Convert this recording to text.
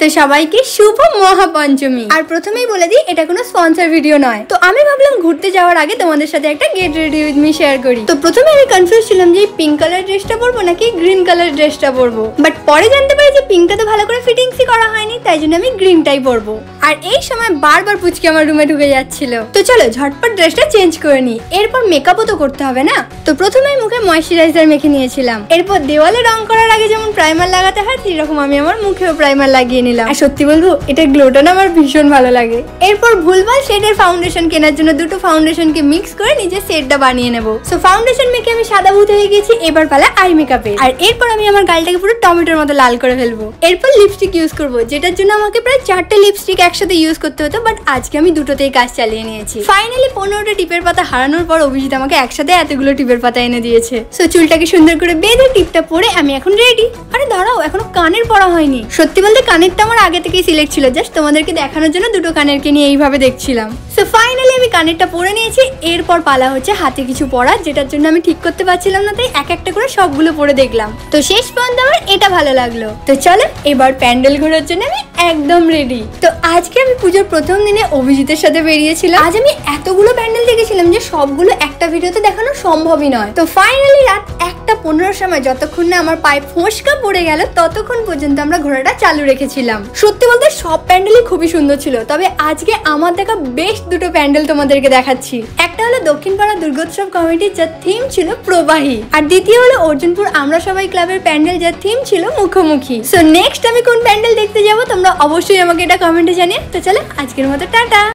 তো সবাইকে শুভ মহাপঞ্চমী। আর প্রথমেই বলে দিই এটা কোনো স্পন্সর ভিডিও নয়। তো আমি ভাবলাম ঘুরতে যাওয়ার আগে তোমাদের সাথে একটা get ready with me share করি। তো প্রথমে আমি কনফিউজ ছিলাম যে পিঙ্ক কালার ড্রেসটা পরবো নাকি গ্রিন কালার ড্রেসটা পরবো, বাট পরে জানতে পারি যে পিঙ্কটা তো ভালো করে ফিটিংসই করা হয়নি, তাই জন্য আমি গ্রিনটাই পরবো। আর এই সময় বারবার পুচকি আমার রুমে ঢুকে যাচ্ছিল। তো চলো ঝটপট ড্রেসটা চেঞ্জ করে নি, এরপর মেকআপও তো করতে হবে না। তো প্রথমেই মুখে ময়শ্চারাইজার মেখে নিয়েছিলাম, এরপর দেওয়ালে রং করার আগে যেমন প্রাইমার লাগাতে হয় সেরকম আমি আমার মুখেও প্রাইমার লাগিয়ে নিলাম। আর সত্যি বলবো এটা গ্লোটা না আমার ভীষণ ভালো লাগে। এরপর ভুলভাল শেডের ফাউন্ডেশন কেনার জন্য দুটো ফাউন্ডেশনকে মিক্স করে নিজে শেডটা বানিয়ে নেবো। সো ফাউন্ডেশন মেখে আমি সাদা ভূত হয়ে গেছি, এবার পালা আই মেকআপে। আর এরপর আমি আমার গালটাকে পুরো টমেটোর মতো লাল করে ফেলবো। এরপর লিপস্টিক ইউজ করবো, যেটার জন্য আমাকে প্রায় 4টে লিপস্টিক একসাথে ইউজ করতে হতো, বাট আজকে আমি দুটোতেই কাজ চালিয়ে নিয়েছি। ফাইনালি 15টা টিপের পাতা হারানোর পর অভিজিৎ আমাকে একসাথে এতগুলো টিপের পাতা এনে দিয়েছে। সো চুলটাকে সুন্দর করে বেঁধে টিপটা পরে আমি এখন রেডি। আরে দাঁড়াও, এখনো কানের পরা হয়নি। সত্যি বলতে কানেরটা আমার আগে থেকেই সিলেক্ট ছিল, জাস্ট তোমাদেরকে দেখানোর জন্য দুটো কানেরকে নিয়ে এইভাবে দেখছিলাম। সো ফাইনালি আমি কানেরটা পরে নিয়েছি। এরপর পালা হচ্ছে হাতে কিছু পরা, যেটার জন্য আমি ঠিক করতে পারছিলাম না, তাই এক একটা করে সবগুলো পরে দেখলাম। তো শেষ পর্যন্ত আমার এটা ভালো লাগলো। তো চলো এবার প্যান্ডেল ঘোরার জন্য আমি একদম রেডি। তো আজকে আমি পুজোর প্রথম দিনে অভিজিতের সাথে বেরিয়েছিলাম। আজ আমি এতগুলো প্যান্ডেল দেখেছিলাম যে সবগুলো একটা ভিডিওতে দেখানো সম্ভবই নয়। তো ফাইনালি রাত 1:15 সময় যতক্ষণ না আমার পায়ে ফোঁসকা পড়ে গেল ততক্ষণ পর্যন্ত আমরা ঘোরাটা চালু রেখেছিলাম। সত্যি বলতে সব প্যান্ডেলই খুবই সুন্দর ছিল, তবে আজকে আমার দেখা বেস্ট দুটো প্যান্ডেল তোমাদেরকে দেখাচ্ছি। একটা হলো দক্ষিণপাড়া দুর্গোৎসব কমিটির, যার থিম ছিল প্রবাহী, আর দ্বিতীয় হলো অর্জুনপুর আমরা সবাই ক্লাবের প্যান্ডেল, যার থিম ছিল মুখোমুখি। সো নেক্সট আমি কোন প্যান্ডেল দেখতে যাবো তোমরা অবশ্যই আমাকে এটা কমেন্টে জানিয়ে। তো চলো আজকের মতো টাটা।